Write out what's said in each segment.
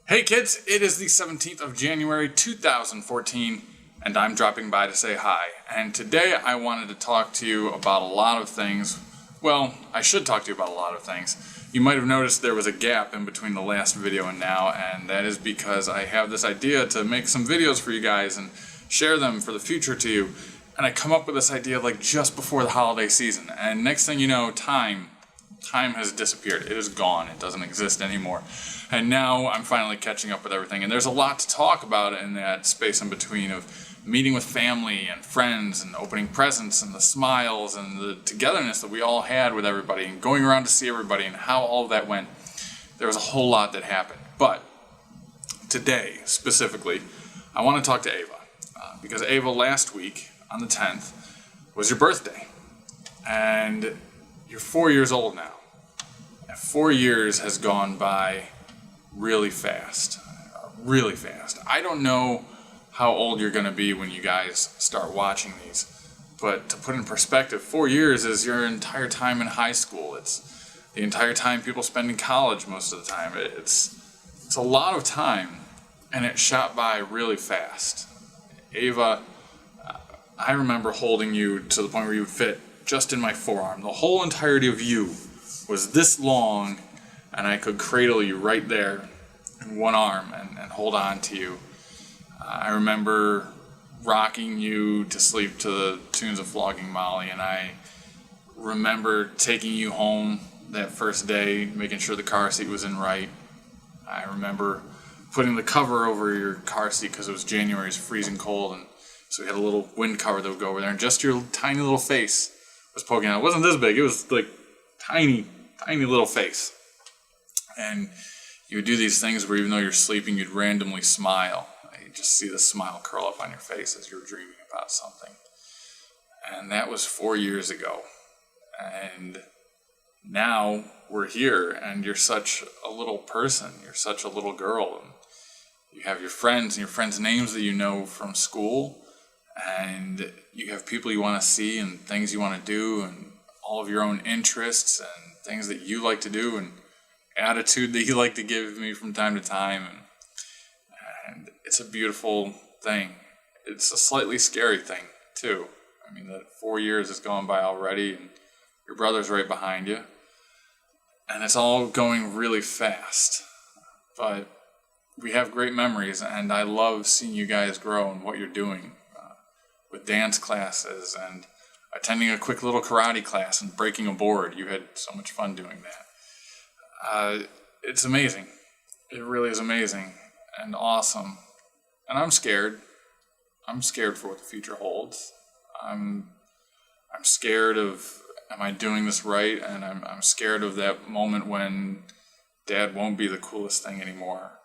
Hey kids, it is the 17th of January 2014, and I'm dropping by to say hi. And today I wanted to talk to you about a lot of things. Well, I should talk to you about a lot of things. You might have noticed there was a gap in between the last video and now, and that is because I have this idea to make some videos for you guys and share them for the future to you. And I come up with this idea like just before the holiday season, and next thing you know, time has disappeared. It is gone. It doesn't exist anymore. And now I'm finally catching up with everything. And there's a lot to talk about in that space in between of meeting with family and friends and opening presents and the smiles and the togetherness that we all had with everybody and going around to see everybody and how all of that went. There was a whole lot that happened. But today, specifically, I want to talk to Ava. Because Ava, last week, on the 10th, was your birthday. And you're 4 years old now. And 4 years has gone by really fast. Really fast. I don't know how old you're going to be when you guys start watching these. But to put in perspective, 4 years is your entire time in high school. It's the entire time people spend in college most of the time. It's a lot of time, and it shot by really fast. Ava, I remember holding you to the point where you would fit just in my forearm. The whole entirety of you was this long, and I could cradle you right there in one arm and hold on to you. I remember rocking you to sleep to the tunes of Flogging Molly, and I remember taking you home that first day, making sure the car seat was in right. I remember putting the cover over your car seat because it was January, it was freezing cold, and so we had a little wind cover that would go over there, and just your tiny little face was poking out. It wasn't this big, it was like tiny little face. And you would do these things where even though you're sleeping, you'd randomly smile. You just see the smile curl up on your face as you're dreaming about something. And that was 4 years ago. And now we're here, and you're such a little person. You're such a little girl. And you have your friends and your friends' names that you know from school. And you have people you want to see and things you want to do and all of your own interests and things that you like to do and attitude that you like to give me from time to time. And it's a beautiful thing. It's a slightly scary thing, too. I mean, that 4 years has gone by already, and your brother's right behind you. And it's all going really fast. But we have great memories, and I love seeing you guys grow and what you're doing. With dance classes and attending a quick little karate class and breaking a board. You had so much fun doing that. It's amazing. It really is amazing and awesome. And I'm scared. I'm scared for what the future holds. I'm scared of, am I doing this right? And I'm scared of that moment when Dad won't be the coolest thing anymore.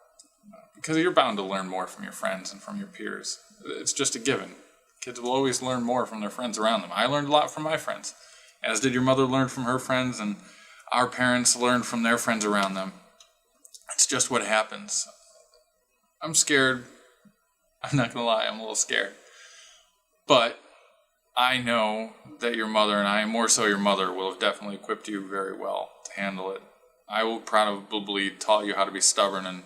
Because you're bound to learn more from your friends and from your peers. It's just a given. Kids will always learn more from their friends around them. I learned a lot from my friends, as did your mother learn from her friends, and our parents learned from their friends around them. It's just what happens. I'm scared. I'm not going to lie, I'm a little scared. But I know that your mother, and I, more so your mother, will have definitely equipped you very well to handle it. I will probably taught you how to be stubborn and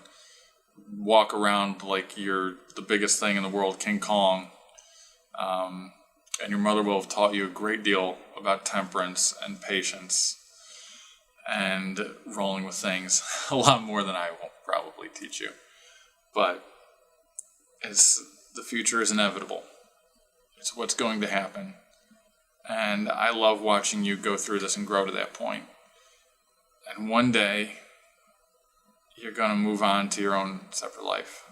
walk around like you're the biggest thing in the world, King Kong. And your mother will have taught you a great deal about temperance and patience and rolling with things. A lot more than I will probably teach you. But the future is inevitable. It's what's going to happen. And I love watching you go through this and grow to that point. And one day, you're going to move on to your own separate life.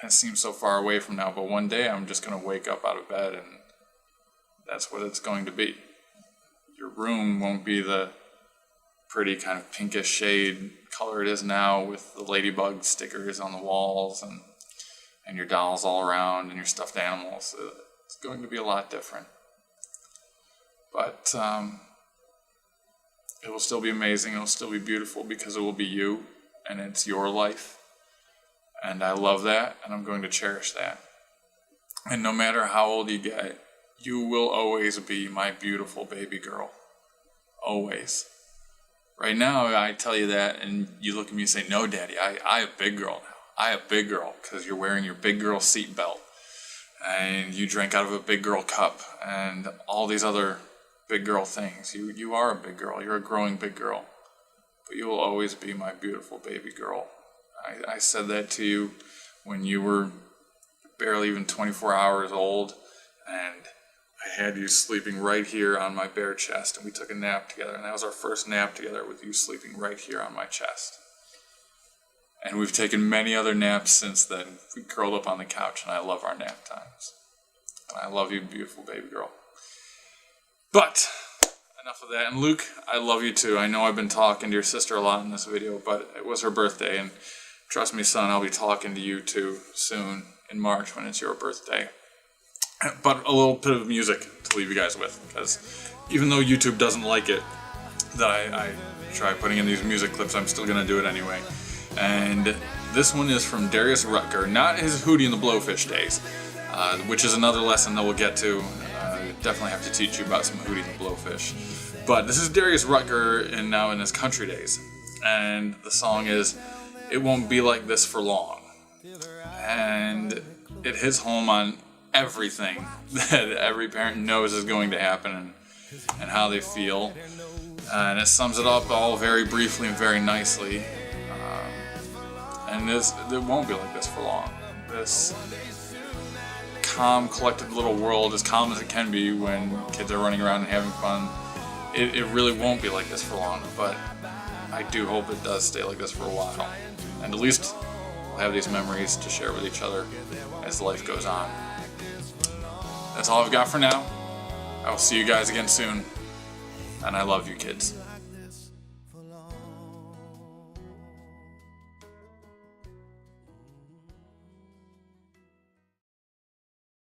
It seems so far away from now, but one day I'm just going to wake up out of bed and that's what it's going to be. Your room won't be the pretty kind of pinkish shade color it is now with the ladybug stickers on the walls and your dolls all around and your stuffed animals. It's going to be a lot different. But it will still be amazing. It will still be beautiful because it will be you and it's your life. And I love that, and I'm going to cherish that. And no matter how old you get, you will always be my beautiful baby girl. Always. Right now, I tell you that, and you look at me and say, "No, Daddy, I a big girl now. I a big girl," because you're wearing your big girl seatbelt, and you drink out of a big girl cup, and all these other big girl things. You are a big girl. You're a growing big girl. But you will always be my beautiful baby girl. I said that to you when you were barely even 24 hours old, and I had you sleeping right here on my bare chest, and we took a nap together, and that was our first nap together, with you sleeping right here on my chest. And we've taken many other naps since then. We curled up on the couch, and I love our nap times. And I love you, beautiful baby girl. But enough of that. And Luke, I love you too. I know I've been talking to your sister a lot in this video, but it was her birthday, and trust me, son, I'll be talking to you too soon in March when it's your birthday. But a little bit of music to leave you guys with, because even though YouTube doesn't like it that I try putting in these music clips, I'm still going to do it anyway. And this one is from Darius Rucker, not his Hootie and the Blowfish days, which is another lesson that we'll get to. Definitely have to teach you about some Hootie and the Blowfish. But this is Darius Rucker now in his country days. And the song is "It Won't Be Like This for Long." And it hits home on everything that every parent knows is going to happen, and how they feel. And it sums it up all very briefly and very nicely. And it won't be like this for long. This calm, collected little world, as calm as it can be when kids are running around and having fun, it really won't be like this for long. But I do hope it does stay like this for a while. And at least we'll have these memories to share with each other as life goes on. That's all I've got for now. I will see you guys again soon. And I love you, kids.